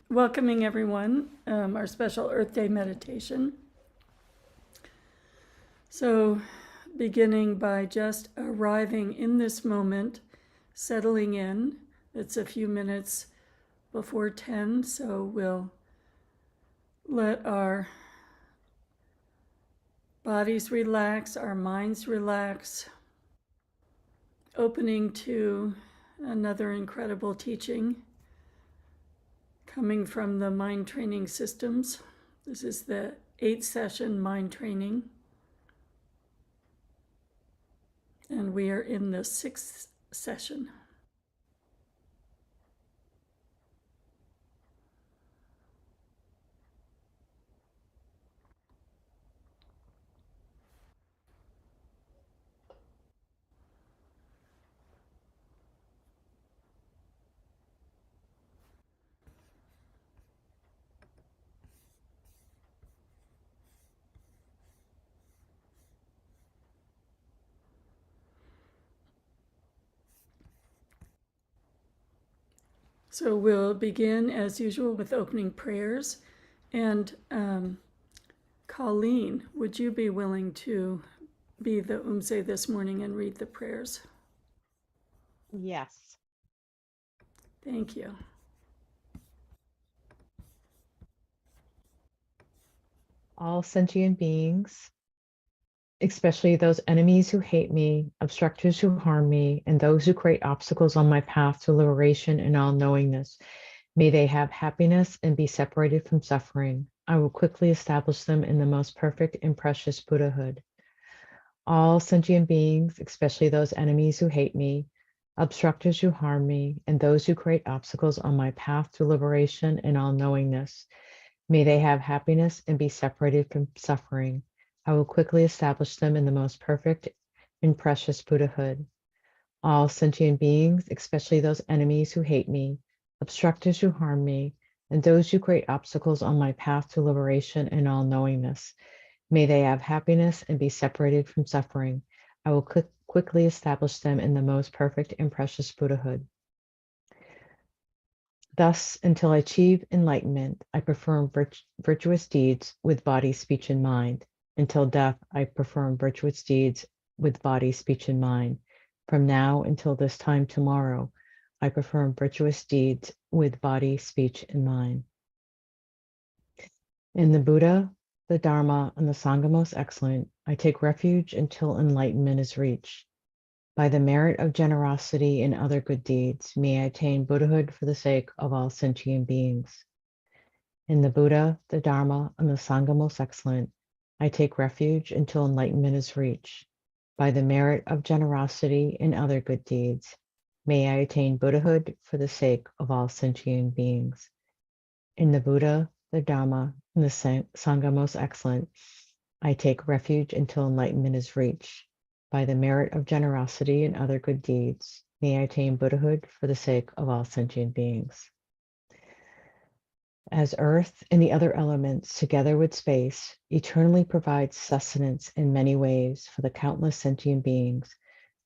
Welcoming everyone, our special Earth Day meditation. So, beginning by just arriving in this moment, settling in. It's a few minutes before 10, so we'll let our bodies relax, our minds relax, opening to another incredible teaching coming from the mind training systems. This is the 8th session mind training. And we are in the 6th session. So we'll begin as usual with opening prayers. And Colleen, would you be willing to be the Umse this morning and read the prayers? Yes. Thank you. All sentient beings, especially those enemies who hate me, obstructors who harm me, and those who create obstacles on my path to liberation and all-knowingness, may they have happiness and be separated from suffering. I will quickly establish them in the most perfect and precious Buddhahood. All sentient beings, especially those enemies who hate me, obstructors who harm me, and those who create obstacles on my path to liberation and all-knowingness, may they have happiness and be separated from suffering. I will quickly establish them in the most perfect and precious Buddhahood. All sentient beings, especially those enemies who hate me, obstructors who harm me, and those who create obstacles on my path to liberation and all-knowingness, may they have happiness and be separated from suffering. I will quickly establish them in the most perfect and precious Buddhahood. Thus, until I achieve enlightenment, I perform virtuous deeds with body, speech, and mind. Until death, I perform virtuous deeds with body, speech, and mind. From now until this time tomorrow, I perform virtuous deeds with body, speech, and mind. In the Buddha, the Dharma, and the Sangha most excellent, I take refuge until enlightenment is reached. By the merit of generosity and other good deeds, may I attain Buddhahood for the sake of all sentient beings. In the Buddha, the Dharma, and the Sangha most excellent, I take refuge until enlightenment is reached. By the merit of generosity and other good deeds, may I attain Buddhahood for the sake of all sentient beings. In the Buddha, the Dharma, and the Sangha most excellent, I take refuge until enlightenment is reached. By the merit of generosity and other good deeds, may I attain Buddhahood for the sake of all sentient beings. As earth and the other elements, together with space, eternally provide sustenance in many ways for the countless sentient beings,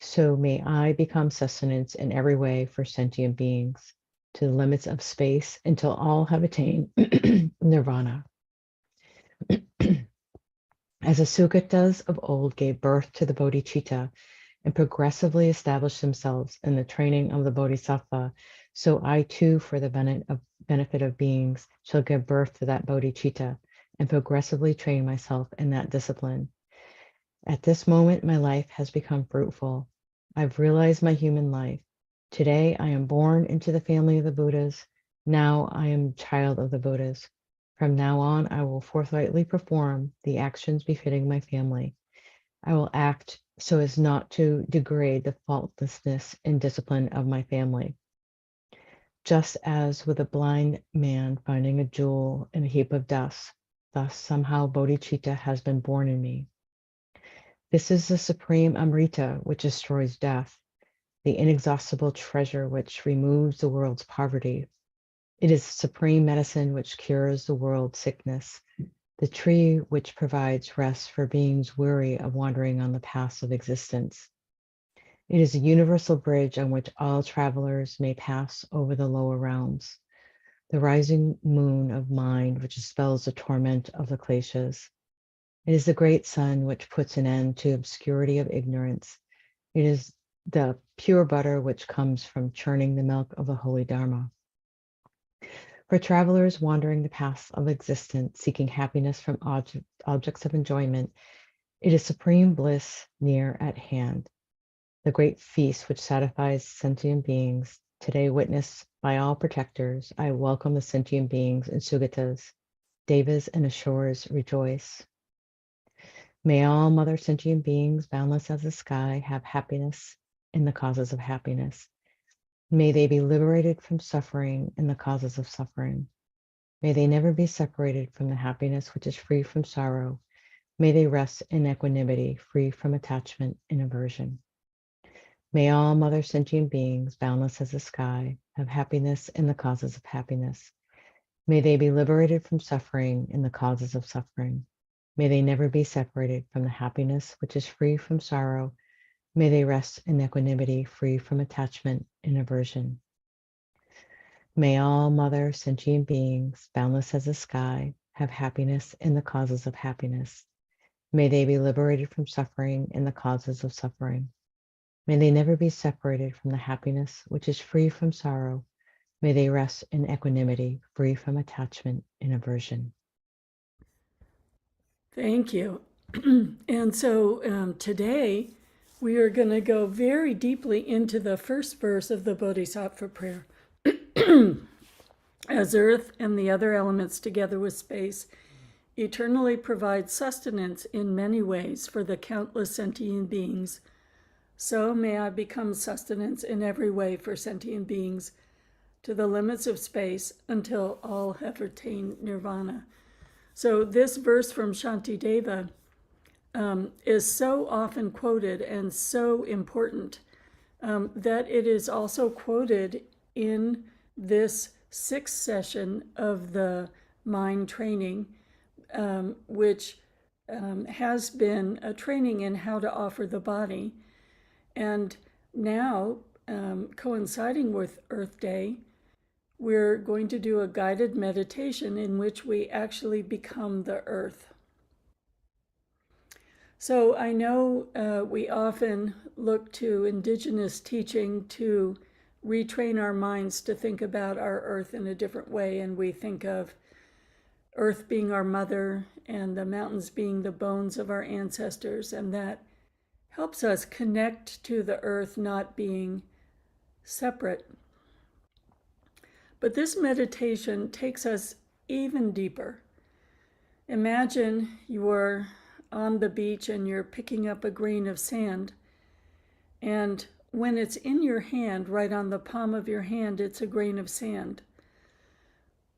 so may I become sustenance in every way for sentient beings, to the limits of space until all have attained nirvana. As the Sugatas of old gave birth to the bodhicitta and progressively established themselves in the training of the bodhisattva, so I too, for the benefit of beings, shall give birth to that bodhicitta and progressively train myself in that discipline. At this moment, my life has become fruitful. I've realized my human life. Today, I am born into the family of the Buddhas. Now I am child of the Buddhas. From now on, I will forthrightly perform the actions befitting my family. I will act so as not to degrade the faultlessness and discipline of my family. Just as with a blind man finding a jewel in a heap of dust, thus somehow bodhicitta has been born in me. This is the supreme Amrita which destroys death, the inexhaustible treasure which removes the world's poverty. It is supreme medicine which cures the world's sickness, the tree which provides rest for beings weary of wandering on the paths of existence. It is a universal bridge on which all travelers may pass over the lower realms. the rising moon of mind which dispels the torment of the kleshas. It is the great sun which puts an end to obscurity of ignorance. It is the pure butter which comes from churning the milk of the holy Dharma. For travelers wandering the paths of existence, seeking happiness from objects of enjoyment, it is supreme bliss near at hand. The great feast which satisfies sentient beings, today witnessed by all protectors, I welcome the sentient beings and Sugatas, Devas and Asuras rejoice. May all mother sentient beings, boundless as the sky, have happiness in the causes of happiness. May they be liberated from suffering in the causes of suffering. May they never be separated from the happiness which is free from sorrow. May they rest in equanimity, free from attachment and aversion. May all mother sentient beings, boundless as the sky, have happiness in the causes of happiness. May they be liberated from suffering in the causes of suffering. May they never be separated from the happiness which is free from sorrow. May they rest in equanimity, free from attachment and aversion. May all mother sentient beings, boundless as the sky, have happiness in the causes of happiness. May they be liberated from suffering in the causes of suffering. May they never be separated from the happiness which is free from sorrow. May they rest in equanimity, free from attachment and aversion. Thank you. And so today we are going to go very deeply into the first verse of the Bodhisattva prayer. As earth and the other elements, together with space, eternally provide sustenance in many ways for the countless sentient beings, so may I become sustenance in every way for sentient beings to the limits of space until all have attained nirvana. So this verse from Shantideva is so often quoted and so important that it is also quoted in this sixth session of the mind training, which has been a training in how to offer the body. And now, coinciding with Earth Day, we're going to do a guided meditation in which we actually become the earth. So I know we often look to indigenous teaching to retrain our minds to think about our earth in a different way, and we think of earth being our mother and the mountains being the bones of our ancestors, and that helps us connect to the earth not being separate. But this meditation takes us even deeper. Imagine you're on the beach and you're picking up a grain of sand, and when it's in your hand, right on the palm of your hand, it's a grain of sand.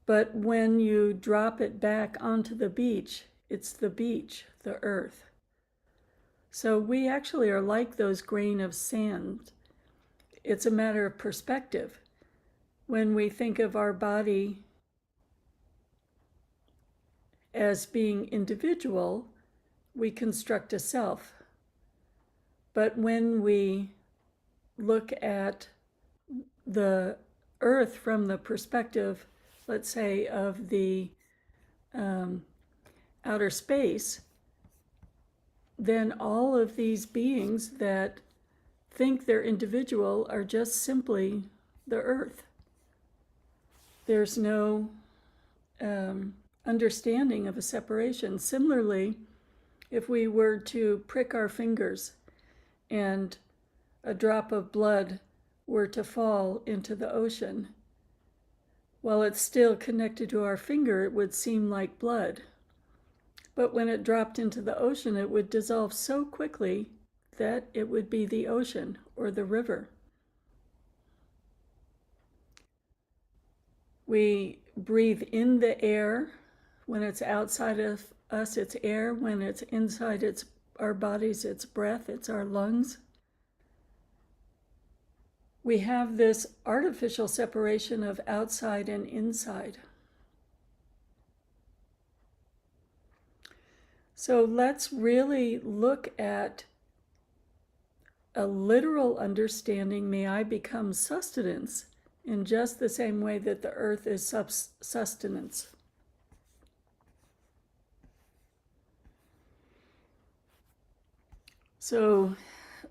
But when you drop it back onto the beach, it's the beach, the earth. So we actually are like those grain of sand. It's a matter of perspective. When we think of our body as being individual, we construct a self. But when we look at the earth from the perspective, let's say, of the outer space, then all of these beings that think they're individual are just simply the earth. There's no understanding of a separation. Similarly, if we were to prick our fingers and a drop of blood were to fall into the ocean, while it's still connected to our finger, it would seem like blood. But when it dropped into the ocean, it would dissolve so quickly that it would be the ocean or the river. We breathe in the air. When it's outside of us, it's air. When it's inside our bodies, it's breath, it's our lungs. We have this artificial separation of outside and inside. So let's really look at a literal understanding, may I become sustenance in just the same way that the earth is sustenance. So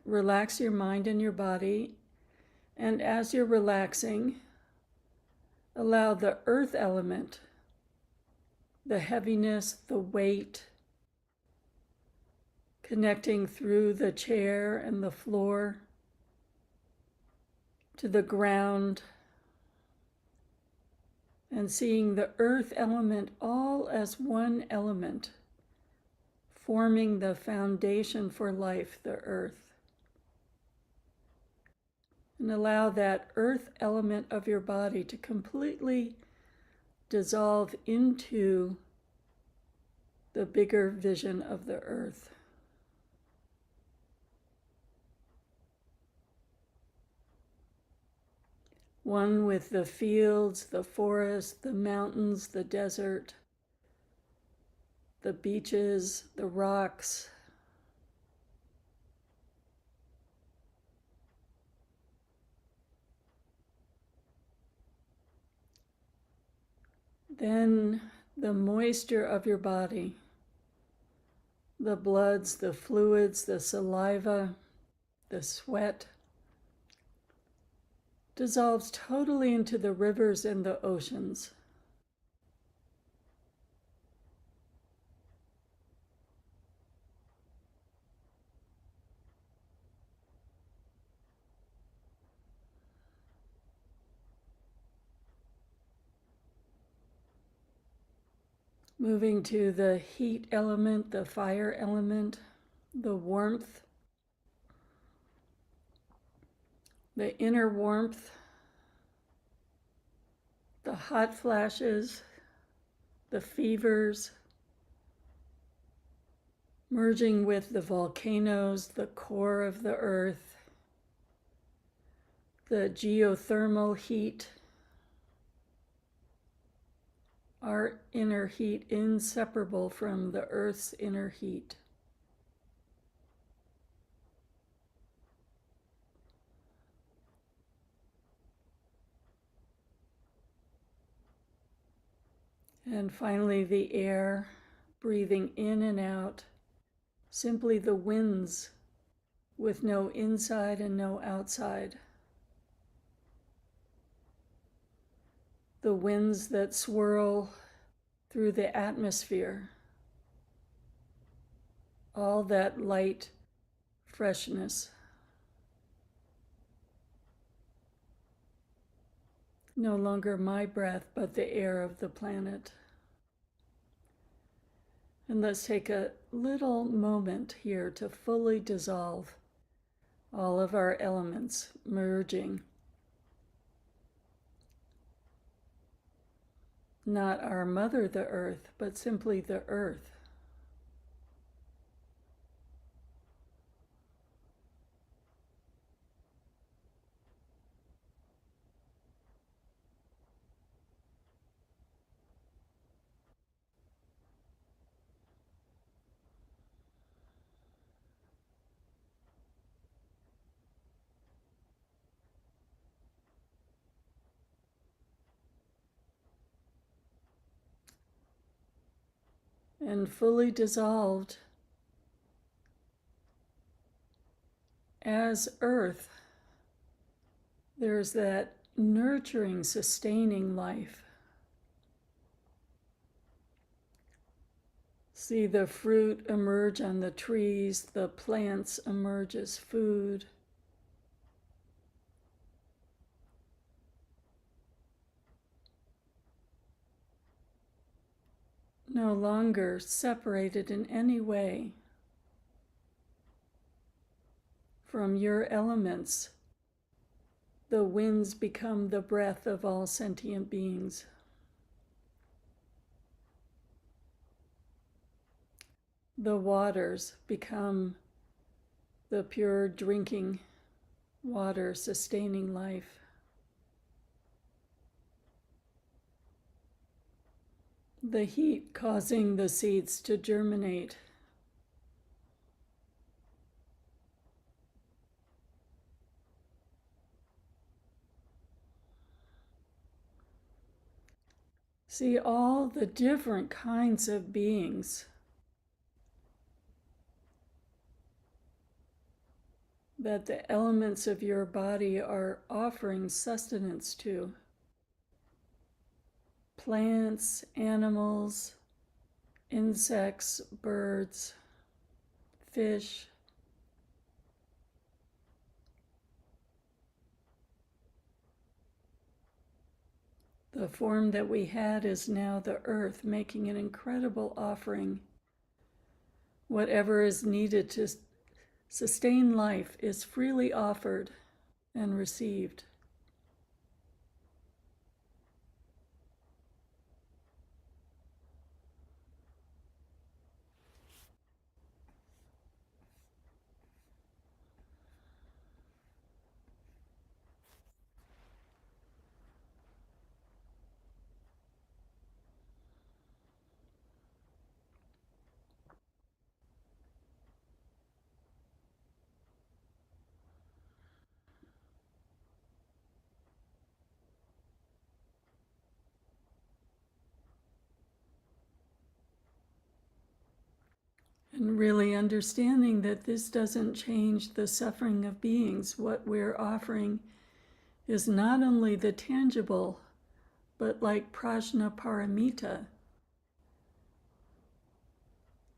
relax your mind and your body, and as you're relaxing, allow the earth element, the heaviness, the weight, connecting through the chair and the floor to the ground, and seeing the earth element all as one element, forming the foundation for life, the earth. And allow that earth element of your body to completely dissolve into the bigger vision of the earth. One with the fields, the forest, the mountains, the desert, the beaches, the rocks. Then the moisture of your body, the bloods, the fluids, the saliva, the sweat, dissolves totally into the rivers and the oceans. Moving to the heat element, the fire element, the warmth, the inner warmth, the hot flashes, the fevers, merging with the volcanoes, the core of the earth, the geothermal heat, our inner heat inseparable from the earth's inner heat. And finally, the air, breathing in and out, simply the winds with no inside and no outside. The winds that swirl through the atmosphere, all that light freshness. No longer my breath, but the air of the planet. And let's take a little moment here to fully dissolve all of our elements, merging. Not our mother, the earth, but simply the earth. And fully dissolved as earth, there's that nurturing, sustaining life. See the fruit emerge on the trees, the plants emerge as food. No longer separated in any way from your elements. The winds become the breath of all sentient beings. The waters become the pure drinking water, sustaining life. The heat causing the seeds to germinate. See all the different kinds of beings that the elements of your body are offering sustenance to. Plants, animals, insects, birds, fish. The form that we had is now the earth, making an incredible offering. Whatever is needed to sustain life is freely offered and received. And really understanding that this doesn't change the suffering of beings. What we're offering is not only the tangible, but like prajna paramita.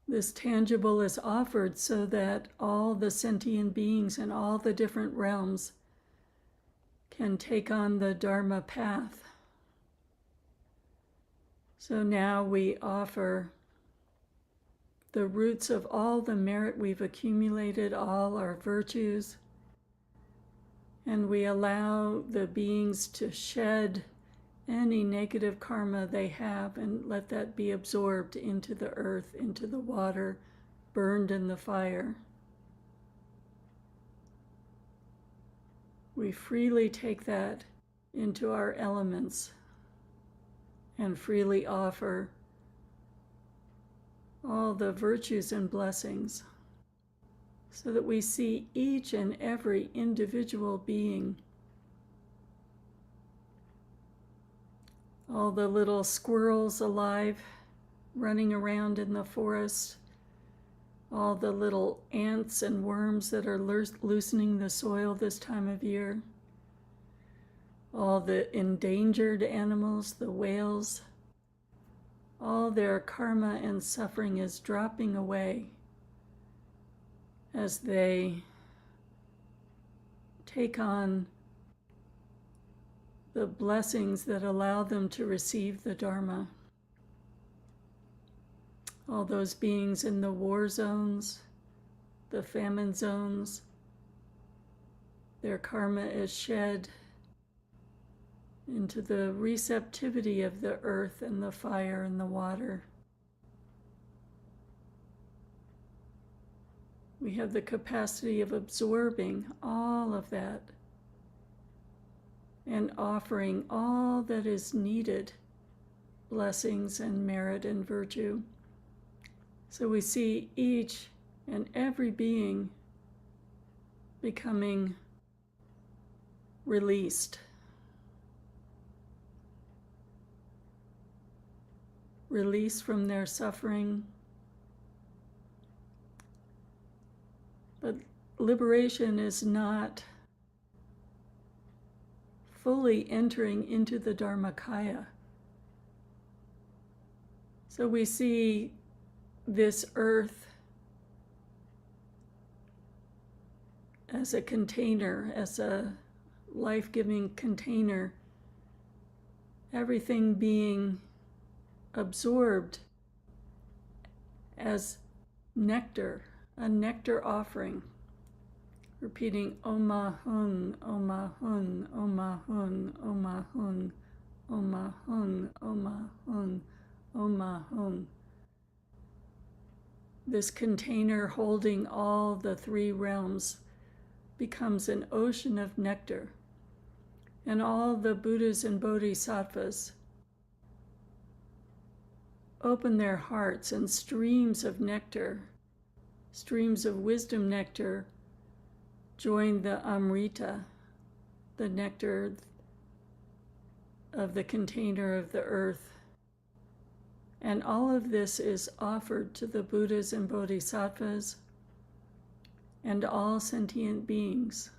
This tangible is offered so that all the sentient beings in all the different realms can take on the Dharma path. So now we offer the roots of all the merit we've accumulated, all our virtues, and we allow the beings to shed any negative karma they have and let that be absorbed into the earth, into the water, burned in the fire. We freely take that into our elements and freely offer all the virtues and blessings so that we see each and every individual being, all the little squirrels alive running around in the forest, all the little ants and worms that are loosening the soil this time of year, all the endangered animals, the whales. All their karma and suffering is dropping away as they take on the blessings that allow them to receive the Dharma. All those beings in the war zones, the famine zones, their karma is shed into the receptivity of the earth and the fire and the water. We have the capacity of absorbing all of that and offering all that is needed, blessings and merit and virtue. So we see each and every being becoming released. Release from their suffering. But liberation is not fully entering into the Dharmakaya. So we see this earth as a container, as a life-giving container, everything being absorbed as nectar, a nectar offering, repeating Oma Hung, Oma Hung, Oma Hung, Oma Hung, Oma Hung, Oma Hung, Oma Hung. This container holding all the three realms becomes an ocean of nectar, and all the Buddhas and Bodhisattvas open their hearts, and streams of nectar, streams of wisdom nectar, join the Amrita, the nectar of the container of the earth, And all of this is offered to the Buddhas and Bodhisattvas and all sentient beings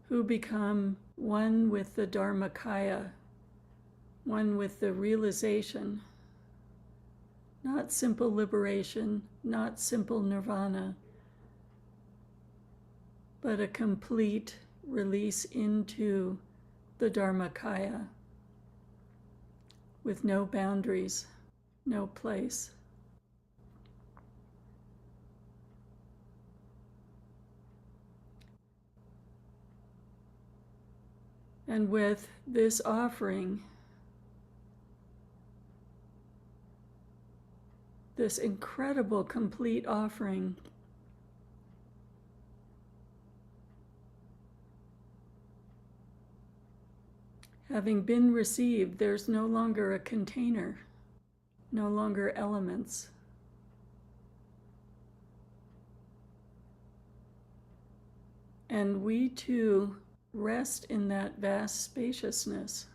who become one with the Dharmakaya, one with the realization, not simple liberation, not simple nirvana, but a complete release into the Dharmakaya with no boundaries, no place. And with this offering, this incredible complete offering, having been received, there's no longer a container, no longer elements. And we too rest in that vast spaciousness.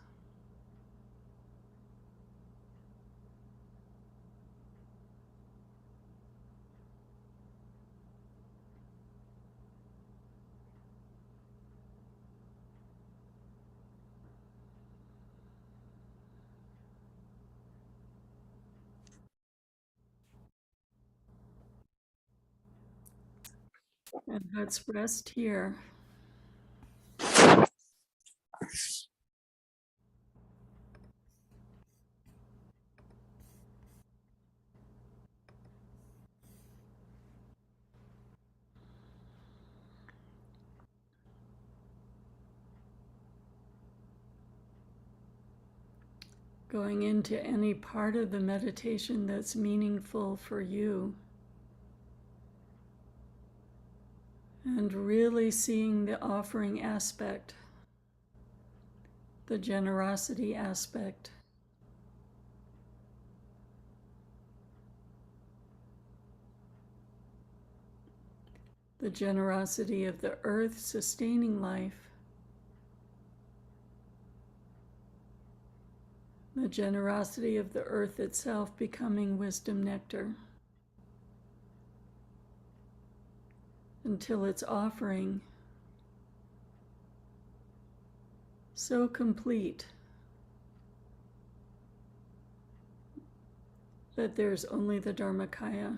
And let's rest here. Going into any part of the meditation that's meaningful for you. And really seeing the offering aspect, the generosity aspect. The generosity of the earth sustaining life. The generosity of the earth itself becoming wisdom nectar. Until its offering so complete that there's only the Dharmakaya.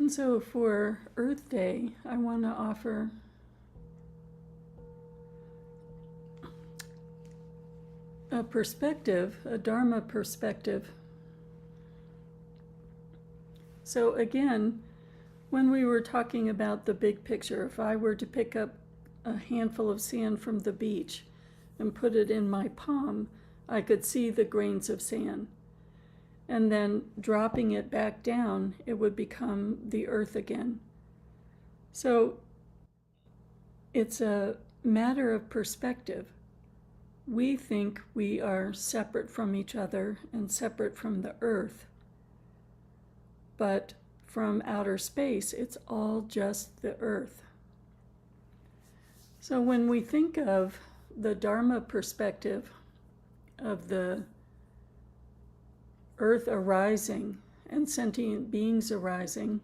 And so for Earth Day, I want to offer a perspective, a Dharma perspective. So again, when we were talking about the big picture, if I were to pick up a handful of sand from the beach and put it in my palm, I could see the grains of sand. And then dropping it back down, it would become the earth again. So it's a matter of perspective. We think we are separate from each other and separate from the earth. But from outer space, it's all just the earth. So when we think of the Dharma perspective of the earth arising and sentient beings arising,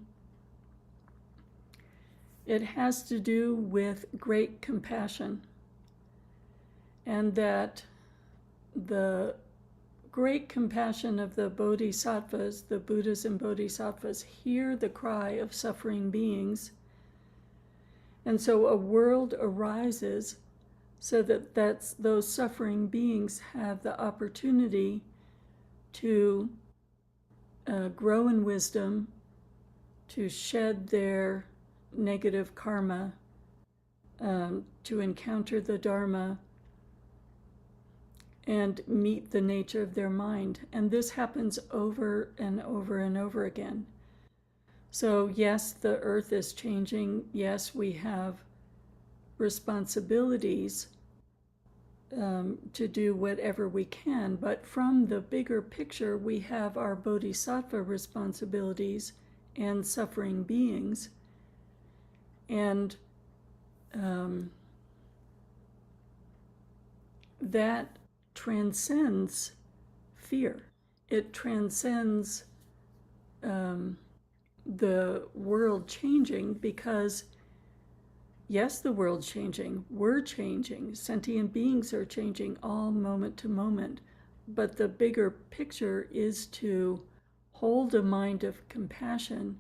it has to do with great compassion. And that the great compassion of the bodhisattvas, the Buddhas and bodhisattvas, hear the cry of suffering beings. And so a world arises so that those suffering beings have the opportunity to grow in wisdom, to shed their negative karma, to encounter the Dharma, and meet the nature of their mind. And this happens over and over and over again. So yes, the earth is changing. Yes, we have responsibilities to do whatever we can. But from the bigger picture, we have our bodhisattva responsibilities and suffering beings. And that transcends fear. It transcends the world changing, because yes, the world's changing, we're changing, sentient beings are changing all moment to moment, but the bigger picture is to hold a mind of compassion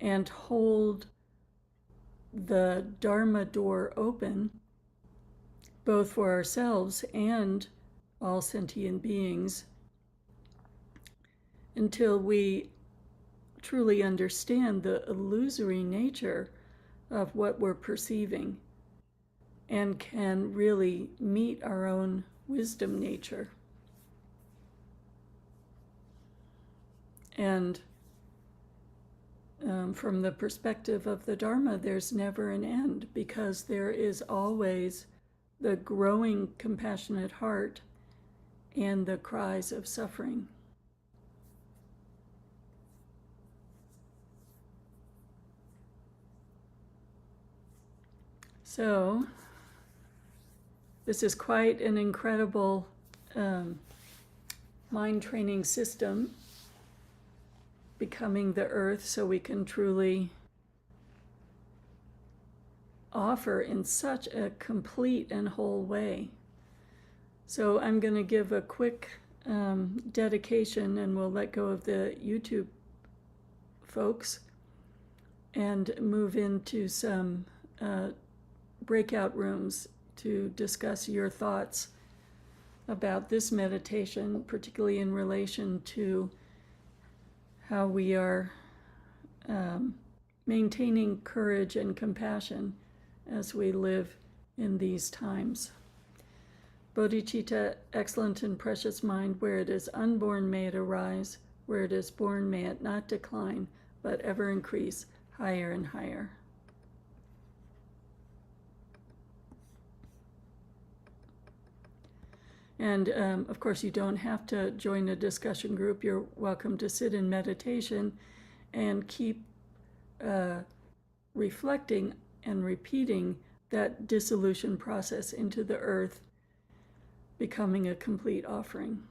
and hold the Dharma door open, both for ourselves and all sentient beings, until we truly understand the illusory nature of what we're perceiving and can really meet our own wisdom nature. And from the perspective of the Dharma, there's never an end, because there is always the growing compassionate heart and the cries of suffering. So this is quite an incredible mind training system, becoming the earth, so we can truly offer in such a complete and whole way. So I'm going to give a quick dedication, and we'll let go of the YouTube folks and move into some breakout rooms to discuss your thoughts about this meditation, particularly in relation to how we are maintaining courage and compassion as we live in these times. Bodhicitta, excellent and precious mind, where it is unborn may it arise, where it is born may it not decline, but ever increase higher and higher. And of course, you don't have to join a discussion group. You're welcome to sit in meditation and keep reflecting and repeating that dissolution process into the earth, becoming a complete offering.